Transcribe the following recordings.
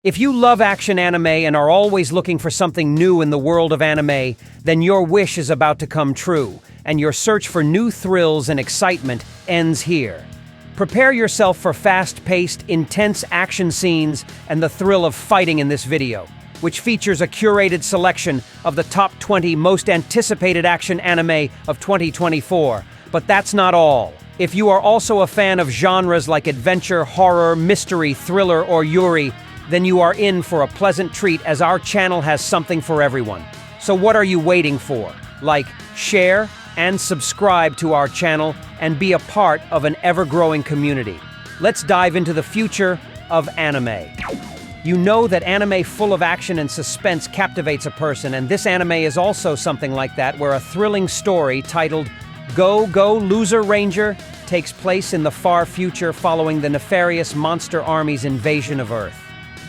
If you love action anime and are always looking for something new in the world of anime, then your wish is about to come true, and your search for new thrills and excitement ends here. Prepare yourself for fast-paced, intense action scenes and the thrill of fighting in this video, which features a curated selection of the top 20 most anticipated action anime of 2024. But that's not all. If you are also a fan of genres like adventure, horror, mystery, thriller, or yuri, then you are in for a pleasant treat, as our channel has something for everyone. So what are you waiting for? Like, share, and subscribe to our channel and be a part of an ever-growing community. Let's dive into the future of anime. You know that anime full of action and suspense captivates a person, and this anime is also something like that, where a thrilling story titled Go, Go, Loser Ranger takes place in the far future following the nefarious monster army's invasion of Earth.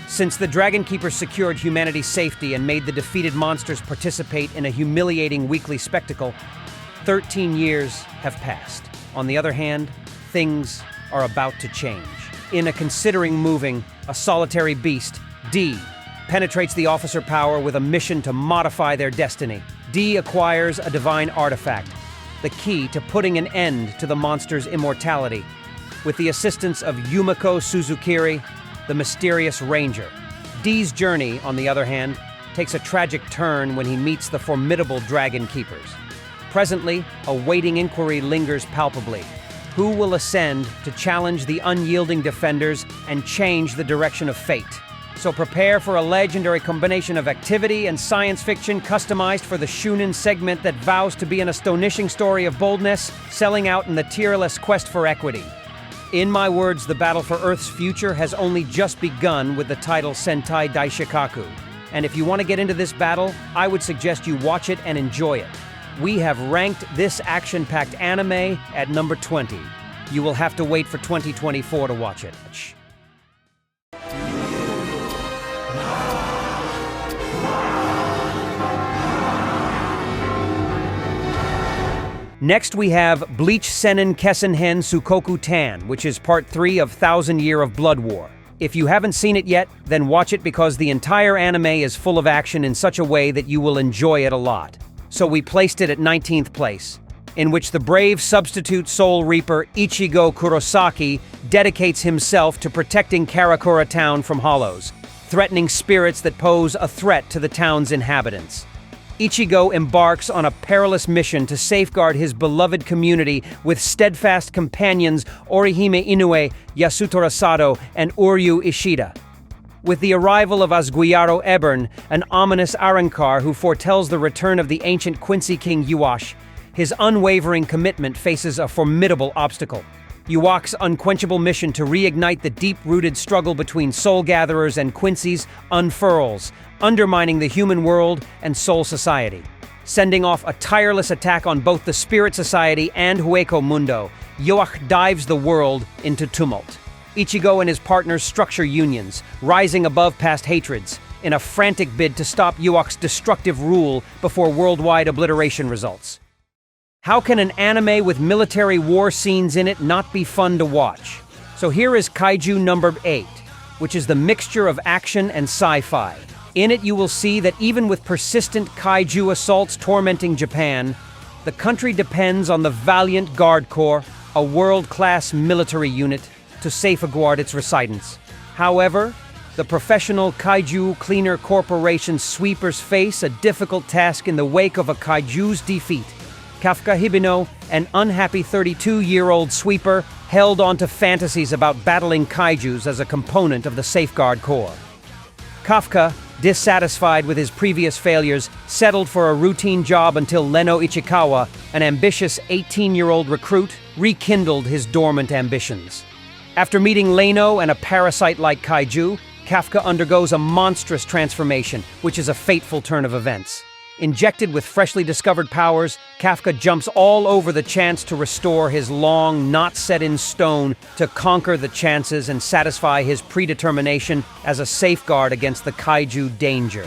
Since the Dragon Keepers secured humanity's safety and made the defeated monsters participate in a humiliating weekly spectacle, 13 years have passed. On the other hand, things are about to change. In a considering moving, a solitary beast, D penetrates the officer power with a mission to modify their destiny. D acquires a divine artifact, the key to putting an end to the monster's immortality, with the assistance of Yumiko Suzukiri, the mysterious ranger. D's journey, on the other hand, takes a tragic turn when he meets the formidable Dragon Keepers. Presently, a waiting inquiry lingers palpably. Who will ascend to challenge the unyielding defenders and change the direction of fate? So prepare for a legendary combination of activity and science fiction customized for the Shunin segment that vows to be an astonishing story of boldness, selling out in the tearless quest for equity. In my words, the battle for Earth's future has only just begun with the title Sentai Da Shikaku. And if you want to get into this battle, I would suggest you watch it and enjoy it. We have ranked this action-packed anime at number 20. You will have to wait for 2024 to watch it. Next we have Bleach Sennen Kessenhen Sukoku Tan, which is part 3 of 1000 Year of Blood War. If you haven't seen it yet, then watch it, because the entire anime is full of action in such a way that you will enjoy it a lot. So we placed it at 19th place, in which the brave substitute Soul Reaper Ichigo Kurosaki dedicates himself to protecting Karakura Town from hollows, threatening spirits that pose a threat to the town's inhabitants. Ichigo embarks on a perilous mission to safeguard his beloved community with steadfast companions Orihime Inoue, Yasutora Sado, and Uryu Ishida. With the arrival of Asguiaro Ebern, an ominous Arrancar who foretells the return of the ancient Quincy King Yuash, his unwavering commitment faces a formidable obstacle. Yuak's unquenchable mission to reignite the deep-rooted struggle between soul gatherers and Quincy's unfurls, undermining the human world and soul society. Sending off a tireless attack on both the Spirit Society and Hueco Mundo, Yuak dives the world into tumult. Ichigo and his partners structure unions, rising above past hatreds, in a frantic bid to stop Yuak's destructive rule before worldwide obliteration results. How can an anime with military war scenes in it not be fun to watch? So here is Kaiju number 8, which is the mixture of action and sci-fi. In it you will see that even with persistent kaiju assaults tormenting Japan, the country depends on the valiant Guard Corps, a world-class military unit, to safeguard its residents. However, the professional Kaiju Cleaner Corporation sweepers face a difficult task in the wake of a kaiju's defeat. Kafka Hibino, an unhappy 32-year-old sweeper, held on to fantasies about battling kaijus as a component of the Safeguard Corps. Kafka, dissatisfied with his previous failures, settled for a routine job until Leno Ichikawa, an ambitious 18-year-old recruit, rekindled his dormant ambitions. After meeting Leno and a parasite-like kaiju, Kafka undergoes a monstrous transformation, which is a fateful turn of events. Injected with freshly discovered powers, Kafka jumps all over the chance to restore his long, not set in stone, to conquer the chances and satisfy his predetermination as a safeguard against the kaiju danger.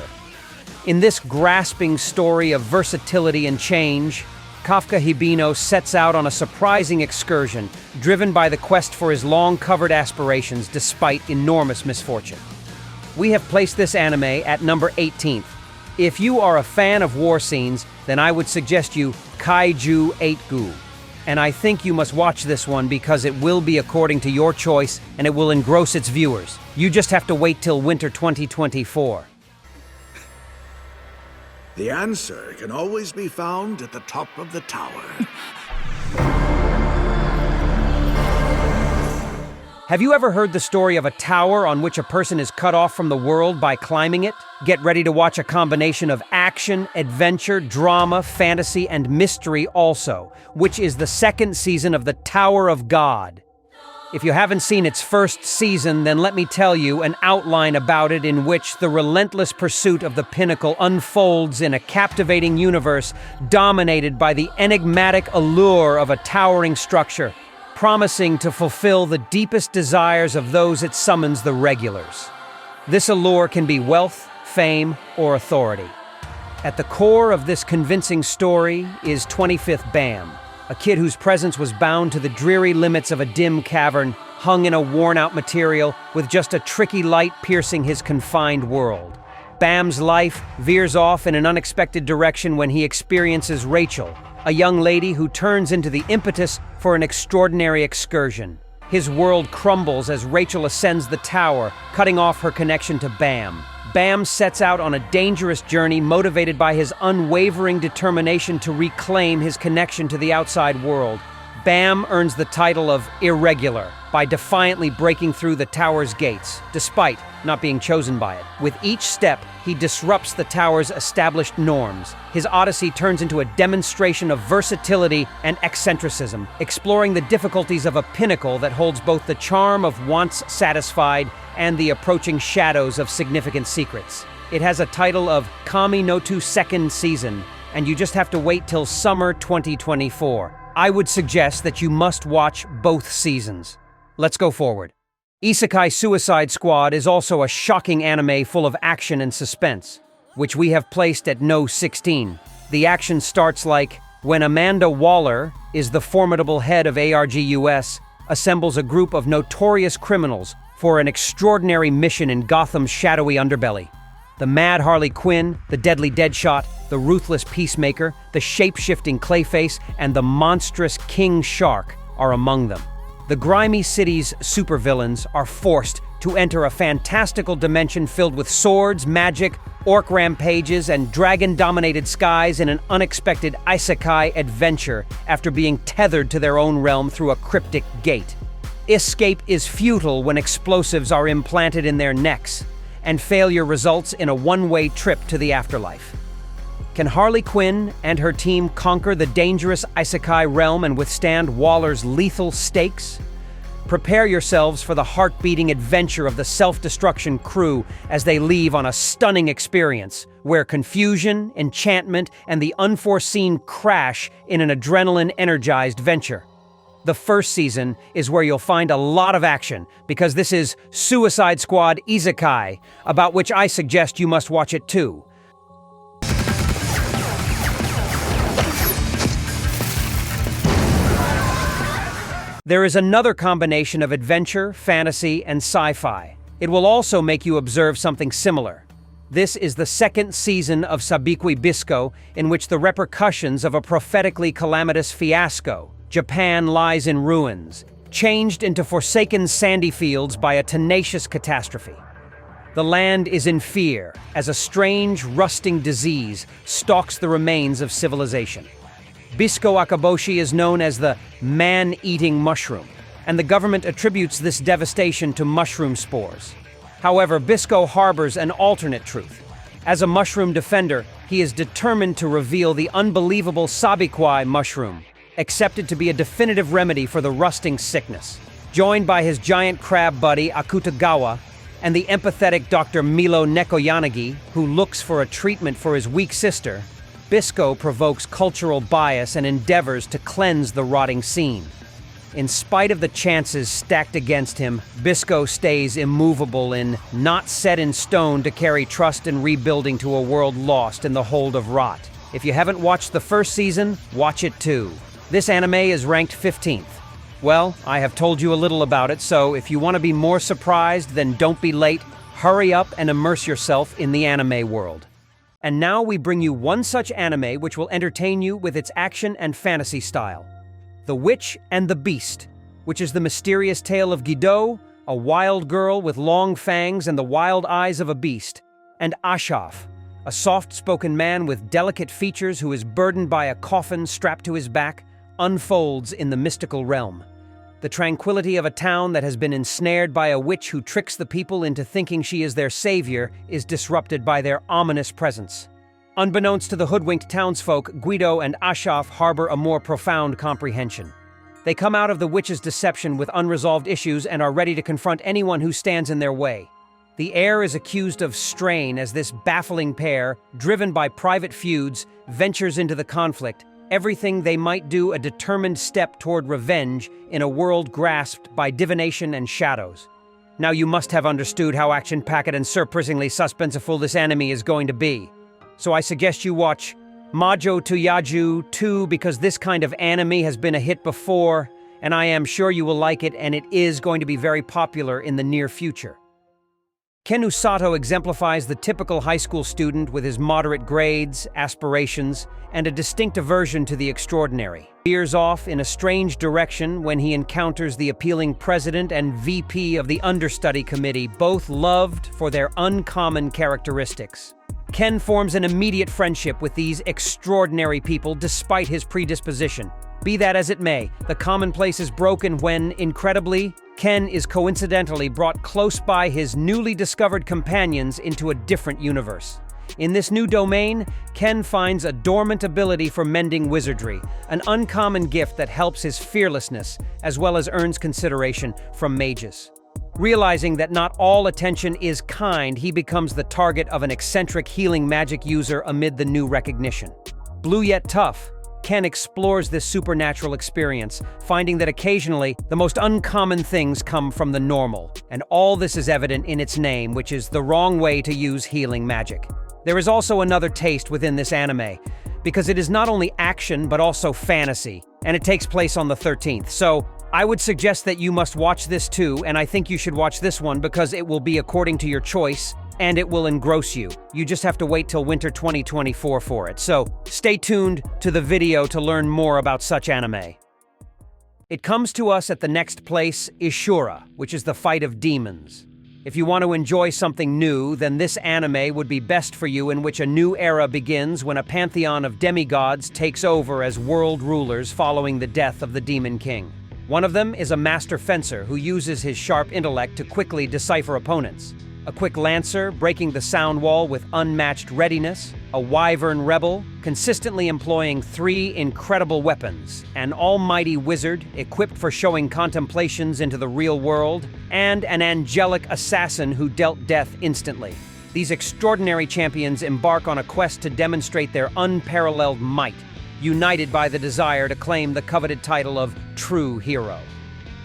In this grasping story of versatility and change, Kafka Hibino sets out on a surprising excursion, driven by the quest for his long-covered aspirations despite enormous misfortune. we have placed this anime at number 18th. If you are a fan of war scenes, then I would suggest you Kaiju 8-gu. And I think you must watch this one because it will be according to your choice and it will engross its viewers. You just have to wait till winter 2024. The answer can always be found at the top of the tower. Have you ever heard the story of a tower on which a person is cut off from the world by climbing it? Get ready to watch a combination of action, adventure, drama, fantasy, and mystery also, which is the second season of the Tower of God. If you haven't seen its first season, then let me tell you an outline about it in which the relentless pursuit of the pinnacle unfolds in a captivating universe dominated by the enigmatic allure of a towering structure, promising to fulfill the deepest desires of those it summons, the regulars. This allure can be wealth, fame, or authority. At the core of this convincing story is 25th Bam, a kid whose presence was bound to the dreary limits of a dim cavern, hung in a worn-out material, with just a tricky light piercing his confined world. Bam's life veers off in an unexpected direction when he experiences Rachel, a young lady who turns into the impetus for an extraordinary excursion. His world crumbles as Rachel ascends the tower, cutting off her connection to Bam. Bam sets out on a dangerous journey motivated by his unwavering determination to reclaim his connection to the outside world. Bam earns the title of Irregular by defiantly breaking through the tower's gates, despite not being chosen by it. With each step, he disrupts the tower's established norms. His odyssey turns into a demonstration of versatility and eccentricism, exploring the difficulties of a pinnacle that holds both the charm of once satisfied and the approaching shadows of significant secrets. It has a title of Kami no Tu second season, and you just have to wait till summer 2024. I would suggest that you must watch both seasons. Let's go forward. Isekai Suicide Squad is also a shocking anime full of action and suspense, which we have placed at no 16. The action starts like when Amanda Waller is the formidable head of ARGUS, assembles a group of notorious criminals for an extraordinary mission in Gotham's shadowy underbelly. The mad Harley Quinn, the deadly Deadshot, the ruthless Peacemaker, the shape-shifting Clayface, and the monstrous King Shark are among them. The grimy city's supervillains are forced to enter a fantastical dimension filled with swords, magic, orc rampages, and dragon-dominated skies in an unexpected isekai adventure after being tethered to their own realm through a cryptic gate. Escape is futile when explosives are implanted in their necks, and failure results in a one-way trip to the afterlife. Can Harley Quinn and her team conquer the dangerous isekai realm and withstand Waller's lethal stakes? Prepare yourselves for the heart-beating adventure of the self-destruction crew as they leave on a stunning experience, where confusion, enchantment, and the unforeseen crash in an adrenaline-energized venture. The first season is where you'll find a lot of action, because this is Suicide Squad Isekai, about which I suggest you must watch it too. There is another combination of adventure, fantasy, and sci-fi. It will also make you observe something similar. This is the second season of Sabikui Bisco, in which the repercussions of a prophetically calamitous fiasco, Japan lies in ruins, changed into forsaken sandy fields by a tenacious catastrophe. The land is in fear as a strange, rusting disease stalks the remains of civilization. Bisco Akaboshi is known as the man-eating mushroom, and the government attributes this devastation to mushroom spores. However, Bisco harbors an alternate truth. As a mushroom defender, he is determined to reveal the unbelievable Sabikwai mushroom, accepted to be a definitive remedy for the rusting sickness. Joined by his giant crab buddy Akutagawa and the empathetic Dr. Milo Nekoyanagi, who looks for a treatment for his weak sister, Bisco provokes cultural bias and endeavors to cleanse the rotting scene. In spite of the chances stacked against him, Bisco stays immovable and not set in stone to carry trust and rebuilding to a world lost in the hold of rot. If you haven't watched the first season, watch it too. This anime is ranked 15th. Well, I have told you a little about it, so if you want to be more surprised, then don't be late. Hurry up and immerse yourself in the anime world. And now we bring you one such anime which will entertain you with its action and fantasy style. The Witch and the Beast, which is the mysterious tale of Gido, a wild girl with long fangs and the wild eyes of a beast, and Ashaf, a soft-spoken man with delicate features who is burdened by a coffin strapped to his back, unfolds in the mystical realm. The tranquility of a town that has been ensnared by a witch who tricks the people into thinking she is their savior is disrupted by their ominous presence. Unbeknownst to the hoodwinked townsfolk, Guido and Ashaf harbor a more profound comprehension. They come out of the witch's deception with unresolved issues and are ready to confront anyone who stands in their way. The heir is accused of strain as this baffling pair, driven by private feuds, ventures into the conflict, everything they might do a determined step toward revenge in a world grasped by divination and shadows. Now you must have understood how action-packed and surprisingly suspenseful this anime is going to be. So I suggest you watch Majo to Yaju 2 because this kind of anime has been a hit before, and I am sure you will like it, and it is going to be very popular in the near future. Ken Usato exemplifies the typical high school student with his moderate grades, aspirations, and a distinct aversion to the extraordinary. He veers off in a strange direction when he encounters the appealing president and VP of the understudy committee, both loved for their uncommon characteristics. Ken forms an immediate friendship with these extraordinary people despite his predisposition. Be that as it may, the commonplace is broken when, incredibly, Ken is coincidentally brought close by his newly discovered companions into a different universe. In this new domain, Ken finds a dormant ability for mending wizardry, an uncommon gift that helps his fearlessness, as well as earns consideration from mages. Realizing that not all attention is kind, he becomes the target of an eccentric healing magic user amid the new recognition. Blue yet tough, Ken explores this supernatural experience, finding that occasionally the most uncommon things come from the normal, and all this is evident in its name, which is the wrong way to use healing magic. There is also another taste within this anime, because it is not only action but also fantasy, and it takes place on the 13th, so I would suggest that you must watch this too, and I think you should watch this one because it will be according to your choice, and it will engross you. You just have to wait till winter 2024 for it. So stay tuned to the video to learn more about such anime. It comes to us at the next place, Ishura, which is the fight of demons. If you want to enjoy something new, then this anime would be best for you, in which a new era begins when a pantheon of demigods takes over as world rulers following the death of the Demon King. One of them is a master fencer who uses his sharp intellect to quickly decipher opponents. A quick lancer, breaking the sound wall with unmatched readiness, a wyvern rebel, consistently employing 3 incredible weapons, an almighty wizard, equipped for showing contemplations into the real world, and an angelic assassin who dealt death instantly. These extraordinary champions embark on a quest to demonstrate their unparalleled might, united by the desire to claim the coveted title of true hero.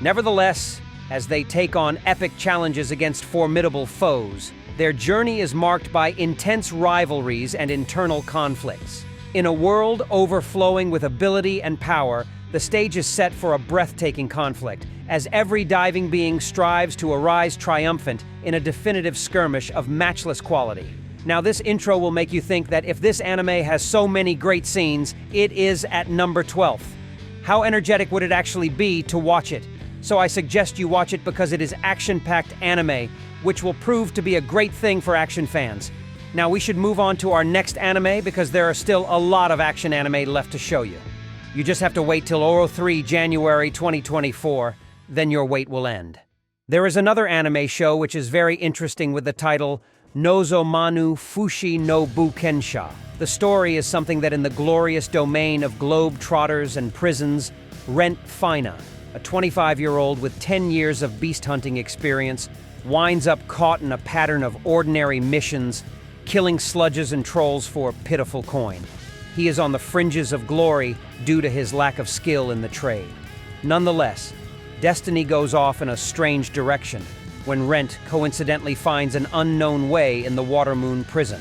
Nevertheless, as they take on epic challenges against formidable foes, their journey is marked by intense rivalries and internal conflicts. In a world overflowing with ability and power, the stage is set for a breathtaking conflict, as every diving being strives to arise triumphant in a definitive skirmish of matchless quality. Now, this intro will make you think that if this anime has so many great scenes, it is at number 12th. How energetic would it actually be to watch it? So I suggest you watch it because it is action-packed anime, which will prove to be a great thing for action fans. Now we should move on to our next anime because there are still a lot of action anime left to show you. You just have to wait till Oro 3 January 2024, then your wait will end. There is another anime show which is very interesting with the title Nozomanu Fushi no Bukensha. The story is something that in the glorious domain of globe-trotters and prisons, Rent Fina, a 25-year-old with 10 years of beast hunting experience, winds up caught in a pattern of ordinary missions, killing sludges and trolls for a pitiful coin. He is on the fringes of glory due to his lack of skill in the trade. Nonetheless, destiny goes off in a strange direction when Rent coincidentally finds an unknown way in the Watermoon prison.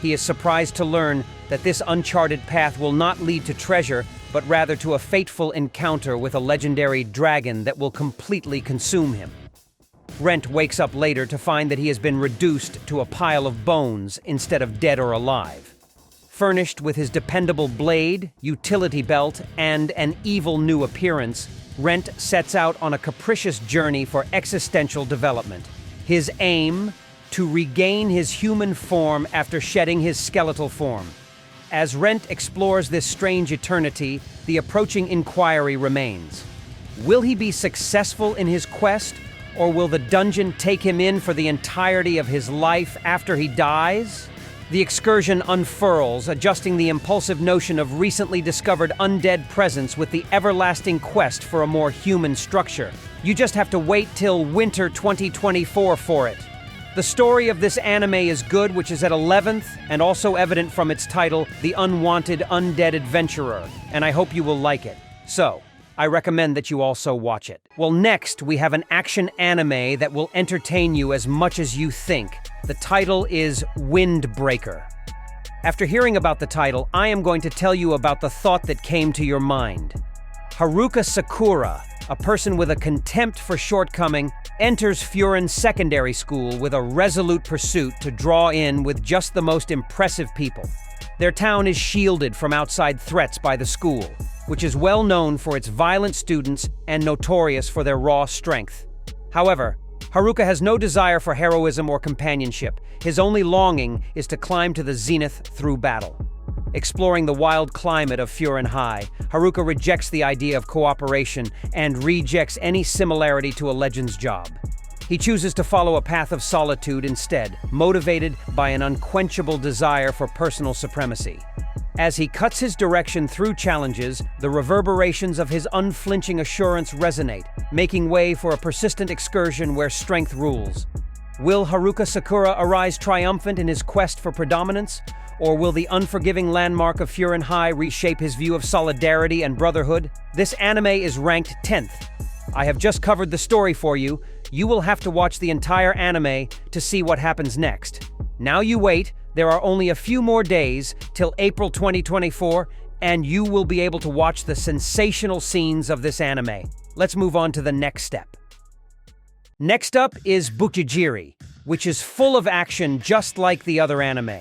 He is surprised to learn that this uncharted path will not lead to treasure, but rather to a fateful encounter with a legendary dragon that will completely consume him. Rent wakes up later to find that he has been reduced to a pile of bones instead of dead or alive. Furnished with his dependable blade, utility belt, and an evil new appearance, Rent sets out on a capricious journey for existential development. His aim: to regain his human form after shedding his skeletal form. As Rent explores this strange eternity, the approaching inquiry remains. Will he be successful in his quest, or will the dungeon take him in for the entirety of his life after he dies? The excursion unfurls, adjusting the impulsive notion of recently discovered undead presence with the everlasting quest for a more human structure. You just have to wait till winter 2024 for it. The story of this anime is good, which is at 11th, and also evident from its title, The Unwanted Undead Adventurer, and I hope you will like it. So, I recommend that you also watch it. Well, next, we have an action anime that will entertain you as much as you think. The title is Windbreaker. After hearing about the title, I am going to tell you about the thought that came to your mind. Haruka Sakura, a person with a contempt for shortcoming, enters Furin Secondary School with a resolute pursuit to draw in with just the most impressive people. Their town is shielded from outside threats by the school, which is well known for its violent students and notorious for their raw strength. However, Haruka has no desire for heroism or companionship. His only longing is to climb to the zenith through battle. Exploring the wild climate of Furin High, Haruka rejects the idea of cooperation and rejects any similarity to a legend's job. He chooses to follow a path of solitude instead, motivated by an unquenchable desire for personal supremacy. As he cuts his direction through challenges, the reverberations of his unflinching assurance resonate, making way for a persistent excursion where strength rules. Will Haruka Sakura arise triumphant in his quest for predominance? Or will the unforgiving landmark of Furin High reshape his view of solidarity and brotherhood? This anime is ranked 10th. I have just covered the story for you. You will have to watch the entire anime to see what happens next. Now you wait, there are only a few more days till April 2024, and you will be able to watch the sensational scenes of this anime. Let's move on to the next step. Next up is Bukiri, which is full of action just like the other anime.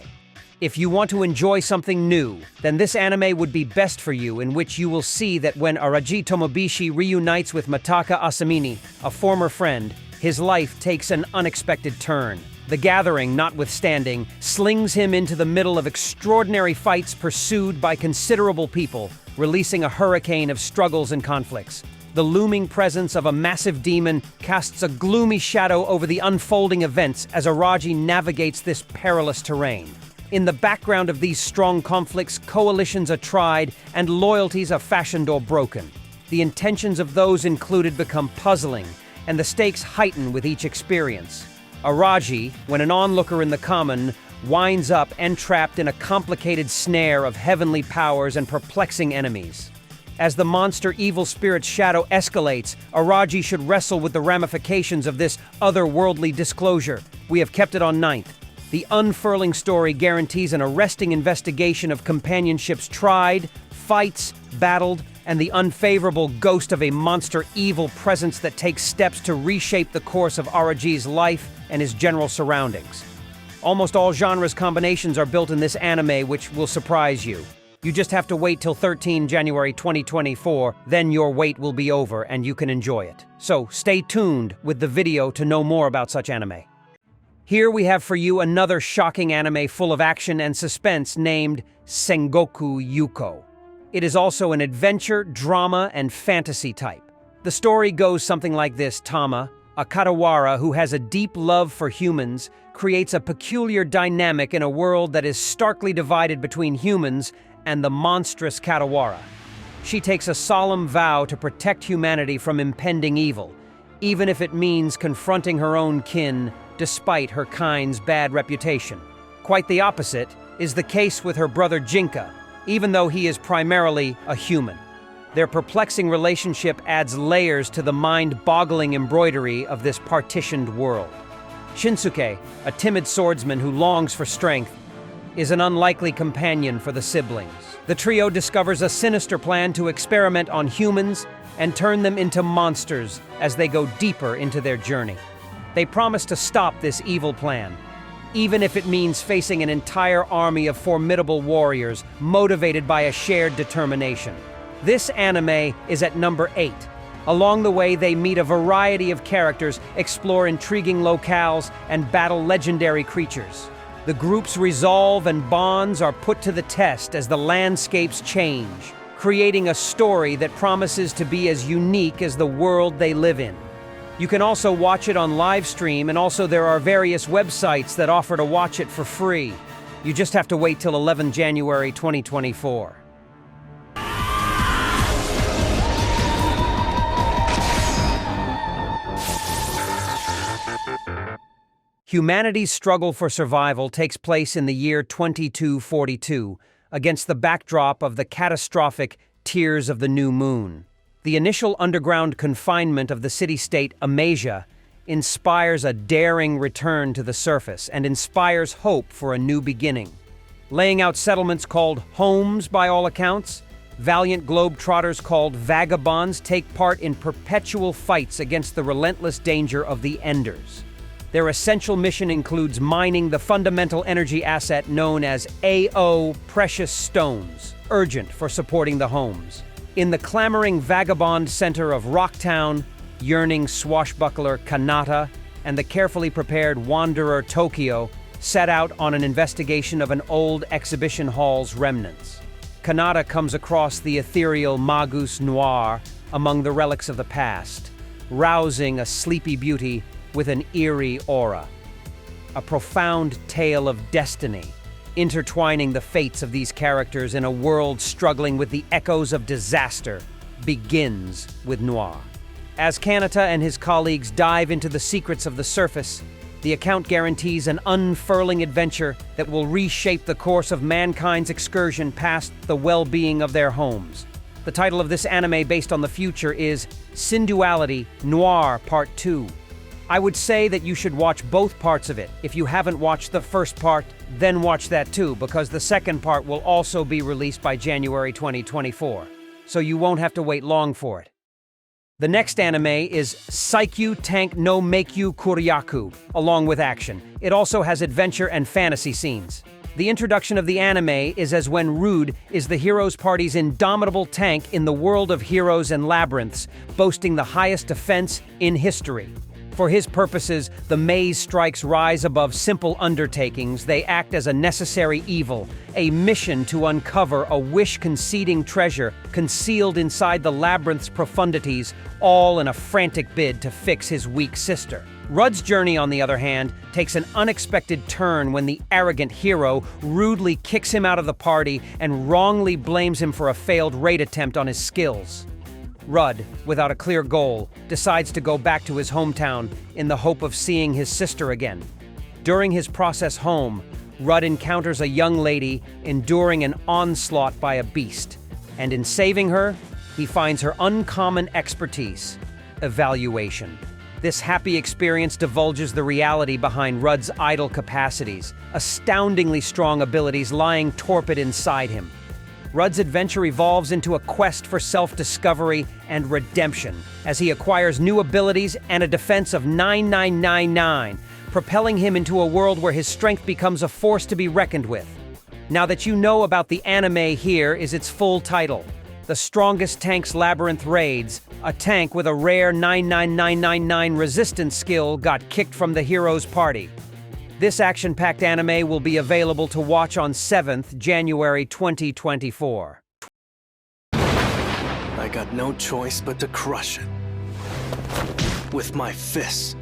If you want to enjoy something new, then this anime would be best for you, in which you will see that when Araji Tomobishi reunites with Mataka Asamine, a former friend, his life takes an unexpected turn. The gathering, notwithstanding, slings him into the middle of extraordinary fights pursued by considerable people, releasing a hurricane of struggles and conflicts. The looming presence of a massive demon casts a gloomy shadow over the unfolding events as Araji navigates this perilous terrain. In the background of these strong conflicts, coalitions are tried and loyalties are fashioned or broken. The intentions of those included become puzzling, and the stakes heighten with each experience. Araji, when an onlooker in the common, winds up entrapped in a complicated snare of heavenly powers and perplexing enemies. As the monster evil spirit's shadow escalates, Araji should wrestle with the ramifications of this otherworldly disclosure. We have kept it on 9th. The unfurling story guarantees an arresting investigation of companionships tried, fights battled, and the unfavorable ghost of a monster evil presence that takes steps to reshape the course of Araji's life and his general surroundings. Almost all genres combinations are built in this anime, which will surprise you. You just have to wait till January 13, 2024, then your wait will be over and you can enjoy it. So stay tuned with the video to know more about such anime. Here we have for you another shocking anime full of action and suspense named Sangoku Yuko. It is also an adventure, drama, and fantasy type. The story goes something like this. Tama, a Katawara who has a deep love for humans, creates a peculiar dynamic in a world that is starkly divided between humans and the monstrous Katawara. She takes a solemn vow to protect humanity from impending evil, even if it means confronting her own kin despite her kind's bad reputation. Quite the opposite is the case with her brother Jinka, even though he is primarily a human. Their perplexing relationship adds layers to the mind-boggling embroidery of this partitioned world. Shinsuke, a timid swordsman who longs for strength, is an unlikely companion for the siblings. The trio discovers a sinister plan to experiment on humans and turn them into monsters as they go deeper into their journey. They promise to stop this evil plan, even if it means facing an entire army of formidable warriors motivated by a shared determination. This anime is at number 8. Along the way, they meet a variety of characters, explore intriguing locales, and battle legendary creatures. The group's resolve and bonds are put to the test as the landscapes change, creating a story that promises to be as unique as the world they live in. You can also watch it on live stream, and also there are various websites that offer to watch it for free. You just have to wait till 11 January 2024. Humanity's struggle for survival takes place in the year 2242 against the backdrop of the catastrophic Tears of the New Moon. The initial underground confinement of the city-state Amasia inspires a daring return to the surface and inspires hope for a new beginning. Laying out settlements called homes by all accounts, valiant globetrotters called vagabonds take part in perpetual fights against the relentless danger of the Enders. Their essential mission includes mining the fundamental energy asset known as AO Precious Stones, urgent for supporting the homes. In the clamoring vagabond center of Rocktown, yearning swashbuckler Kanata and the carefully prepared wanderer Tokyo set out on an investigation of an old exhibition hall's remnants. Kanata comes across the ethereal Magus Noir among the relics of the past, rousing a sleepy beauty with an eerie aura. A profound tale of destiny, intertwining the fates of these characters in a world struggling with the echoes of disaster, begins with Noir. As Kanata and his colleagues dive into the secrets of the surface, the account guarantees an unfurling adventure that will reshape the course of mankind's excursion past the well-being of their homes. The title of this anime based on the future is Synuity Noir Part 2. I would say that you should watch both parts of it. If you haven't watched the first part, then watch that too, because the second part will also be released by January 2024, so you won't have to wait long for it. The next anime is Saikyu Tank no Meikyu Kuryaku, along with action. It also has adventure and fantasy scenes. The introduction of the anime is as when Rude is the heroes' party's indomitable tank in the world of heroes and labyrinths, boasting the highest defense in history. For his purposes, the maze strikes rise above simple undertakings. They act as a necessary evil, a mission to uncover a wish-conceding treasure concealed inside the labyrinth's profundities, all in a frantic bid to fix his weak sister. Rudd's journey, on the other hand, takes an unexpected turn when the arrogant hero rudely kicks him out of the party and wrongly blames him for a failed raid attempt on his skills. Rudd, without a clear goal, decides to go back to his hometown in the hope of seeing his sister again. During his process home, Rudd encounters a young lady enduring an onslaught by a beast, and in saving her, he finds her uncommon expertise, evaluation. This happy experience divulges the reality behind Rudd's idle capacities, astoundingly strong abilities lying torpid inside him. Rudd's adventure evolves into a quest for self-discovery and redemption as he acquires new abilities and a defense of 9999, propelling him into a world where his strength becomes a force to be reckoned with. Now that you know about the anime, here is its full title: The Strongest Tank's Labyrinth Raids. A tank with a rare 99999 resistance skill got kicked from the hero's party. This action-packed anime will be available to watch on 7th January 2024. I got no choice but to crush it. With my fists.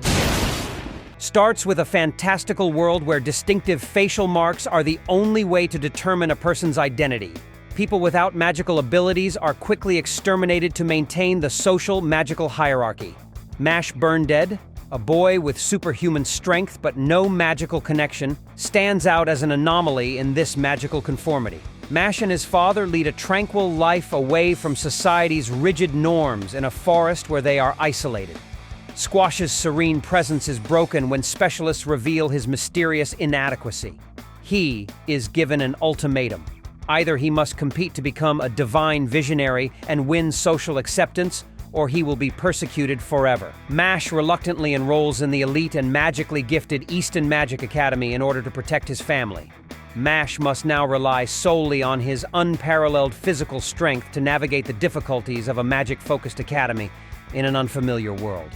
Starts with a fantastical world where distinctive facial marks are the only way to determine a person's identity. People without magical abilities are quickly exterminated to maintain the social magical hierarchy. Mash Burn Dead, a boy with superhuman strength but no magical connection, stands out as an anomaly in this magical conformity. Mash and his father lead a tranquil life away from society's rigid norms in a forest where they are isolated. Squash's serene presence is broken when specialists reveal his mysterious inadequacy. He is given an ultimatum. Either he must compete to become a divine visionary and win social acceptance, or he will be persecuted forever. MASH reluctantly enrolls in the elite and magically gifted Eastern Magic Academy in order to protect his family. MASH must now rely solely on his unparalleled physical strength to navigate the difficulties of a magic-focused academy in an unfamiliar world.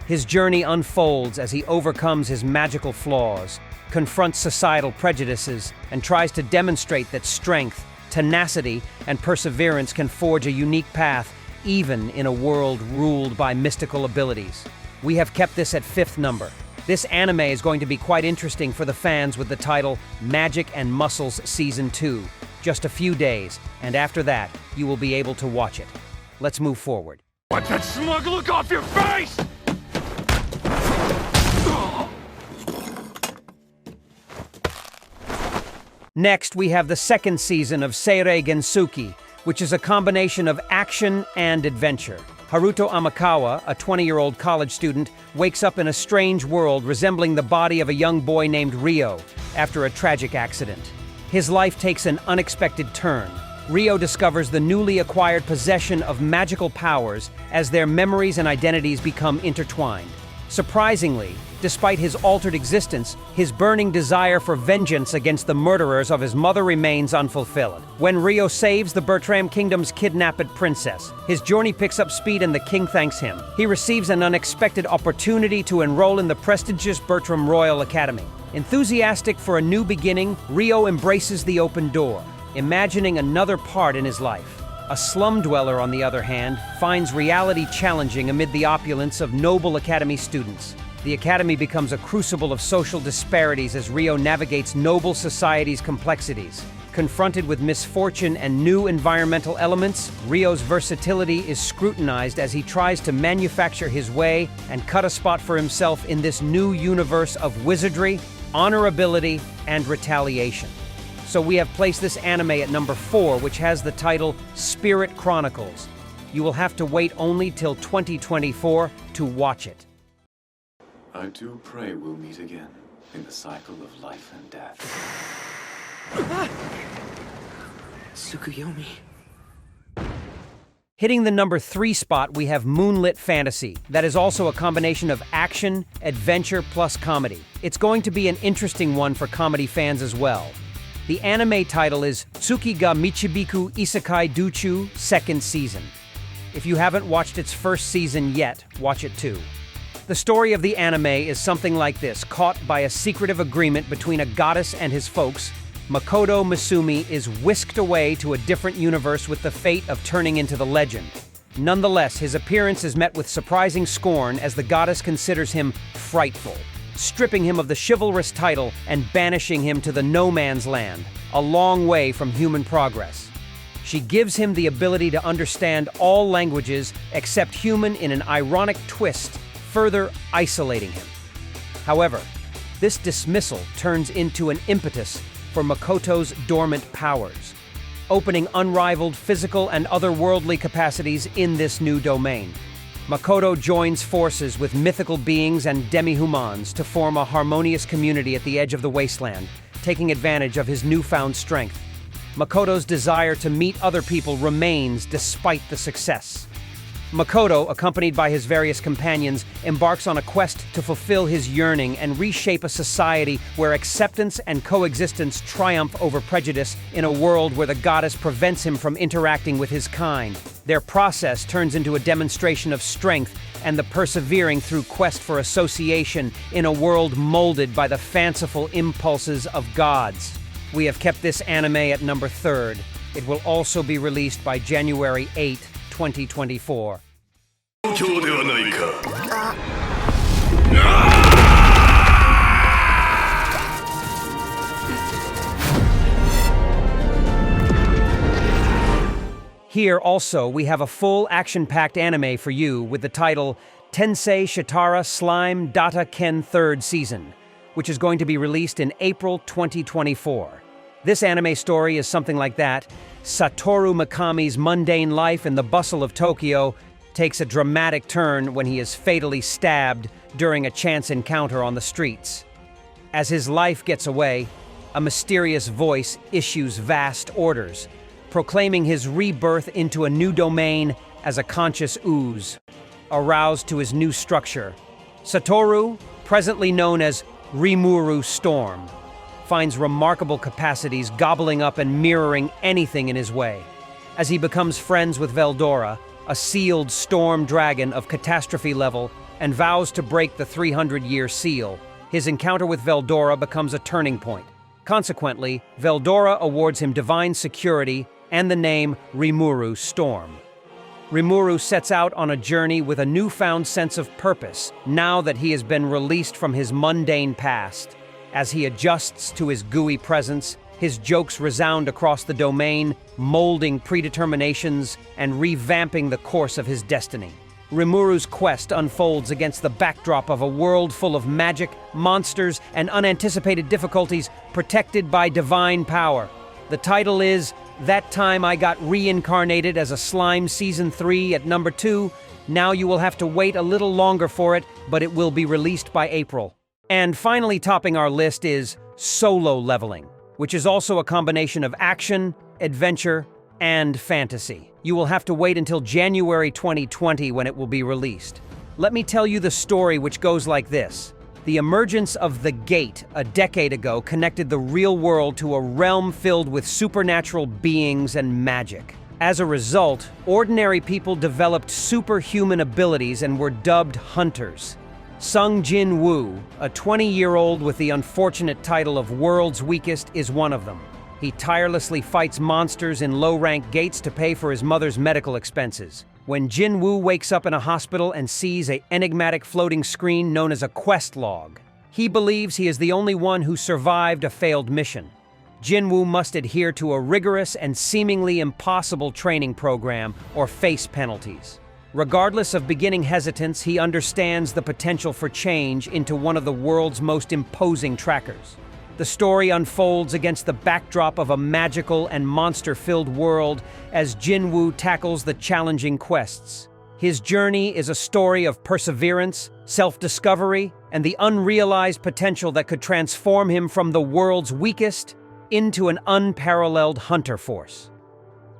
His journey unfolds as he overcomes his magical flaws, confronts societal prejudices, and tries to demonstrate that strength, tenacity, and perseverance can forge a unique path even in a world ruled by mystical abilities. We have kept this at 5th number. This anime is going to be quite interesting for the fans with the title Magic and Muscles Season 2. Just a few days, and after that, you will be able to watch it. Let's move forward. Wipe that smug look off your face! Next, we have the 2nd season of Seirei Gensuki, which is a combination of action and adventure. Haruto Amakawa, a 20-year-old college student, wakes up in a strange world resembling the body of a young boy named Ryo after a tragic accident. His life takes an unexpected turn. Ryo discovers the newly acquired possession of magical powers as their memories and identities become intertwined. Surprisingly, despite his altered existence, his burning desire for vengeance against the murderers of his mother remains unfulfilled. When Ryo saves the Bertram Kingdom's kidnapped princess, his journey picks up speed and the king thanks him. He receives an unexpected opportunity to enroll in the prestigious Bertram Royal Academy. Enthusiastic for a new beginning, Ryo embraces the open door, imagining another part in his life. A slum dweller, on the other hand, finds reality challenging amid the opulence of noble academy students. The academy becomes a crucible of social disparities as Ryo navigates noble society's complexities. Confronted with misfortune and new environmental elements, Ryo's versatility is scrutinized as he tries to manufacture his way and cut a spot for himself in this new universe of wizardry, honorability, and retaliation. So we have placed this anime at number 4, which has the title Spirit Chronicles. You will have to wait only till 2024 to watch it. I do pray we'll meet again in the cycle of life and death. Tsukuyomi. Hitting the number 3 spot, we have Moonlit Fantasy. That is also a combination of action, adventure, plus comedy. It's going to be an interesting one for comedy fans as well. The anime title is Tsuki ga Michibiku Isekai Duchu 2nd Season. If you haven't watched its 1st season yet, watch it too. The story of the anime is something like this. Caught by a secretive agreement between a goddess and his folks, Makoto Misumi is whisked away to a different universe with the fate of turning into the legend. Nonetheless, his appearance is met with surprising scorn as the goddess considers him frightful, stripping him of the chivalrous title and banishing him to the no man's land, a long way from human progress. She gives him the ability to understand all languages except human in an ironic twist, further isolating him. However, this dismissal turns into an impetus for Makoto's dormant powers, opening unrivaled physical and otherworldly capacities in this new domain. Makoto joins forces with mythical beings and demi-humans to form a harmonious community at the edge of the wasteland, taking advantage of his newfound strength. Makoto's desire to meet other people remains despite the success. Makoto, accompanied by his various companions, embarks on a quest to fulfill his yearning and reshape a society where acceptance and coexistence triumph over prejudice in a world where the goddess prevents him from interacting with his kind. Their process turns into a demonstration of strength and the persevering through quest for association in a world molded by the fanciful impulses of gods. We have kept this anime at number 3rd. It will also be released by January 8, 2024. Here also, we have a full action-packed anime for you with the title Tensei Shitara Slime Data Ken 3rd Season, which is going to be released in April 2024. This anime story is something like that. Satoru Mikami's mundane life in the bustle of Tokyo takes a dramatic turn when he is fatally stabbed during a chance encounter on the streets. As his life gets away, a mysterious voice issues vast orders, proclaiming his rebirth into a new domain as a conscious ooze, aroused to his new structure. Satoru, presently known as Rimuru Storm, finds remarkable capacities, gobbling up and mirroring anything in his way. As he becomes friends with Veldora, a sealed storm dragon of catastrophe level, and vows to break the 300-year seal, his encounter with Veldora becomes a turning point. Consequently, Veldora awards him divine security and the name Rimuru Storm. Rimuru sets out on a journey with a newfound sense of purpose, now that he has been released from his mundane past. As he adjusts to his gooey presence, his jokes resound across the domain, molding predeterminations and revamping the course of his destiny. Rimuru's quest unfolds against the backdrop of a world full of magic, monsters, and unanticipated difficulties, protected by divine power. The title is That Time I Got Reincarnated as a Slime Season 3 at number 2. Now you will have to wait a little longer for it, but it will be released by April. And finally topping our list is Solo Leveling, which is also a combination of action, adventure, and fantasy. You will have to wait until January 2020 when it will be released. Let me tell you the story, which goes like this. The emergence of the Gate a decade ago connected the real world to a realm filled with supernatural beings and magic. As a result, ordinary people developed superhuman abilities and were dubbed hunters. Sung Jin Woo, a 20-year-old with the unfortunate title of World's Weakest, is one of them. He tirelessly fights monsters in low-rank gates to pay for his mother's medical expenses. When Jin Woo wakes up in a hospital and sees an enigmatic floating screen known as a quest log, he believes he is the only one who survived a failed mission. Jin Woo must adhere to a rigorous and seemingly impossible training program or face penalties. Regardless of beginning hesitance, he understands the potential for change into one of the world's most imposing trackers. The story unfolds against the backdrop of a magical and monster-filled world as Jin Woo tackles the challenging quests. His journey is a story of perseverance, self-discovery, and the unrealized potential that could transform him from the world's weakest into an unparalleled hunter force.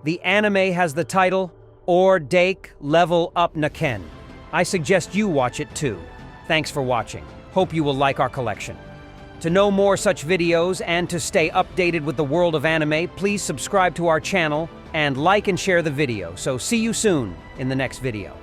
The anime has the title Or Dake Level Up Naken. I suggest you watch it too. Thanks for watching. Hope you will like our collection. To know more such videos and to stay updated with the world of anime, please subscribe to our channel and like and share the video. So see you soon in the next video.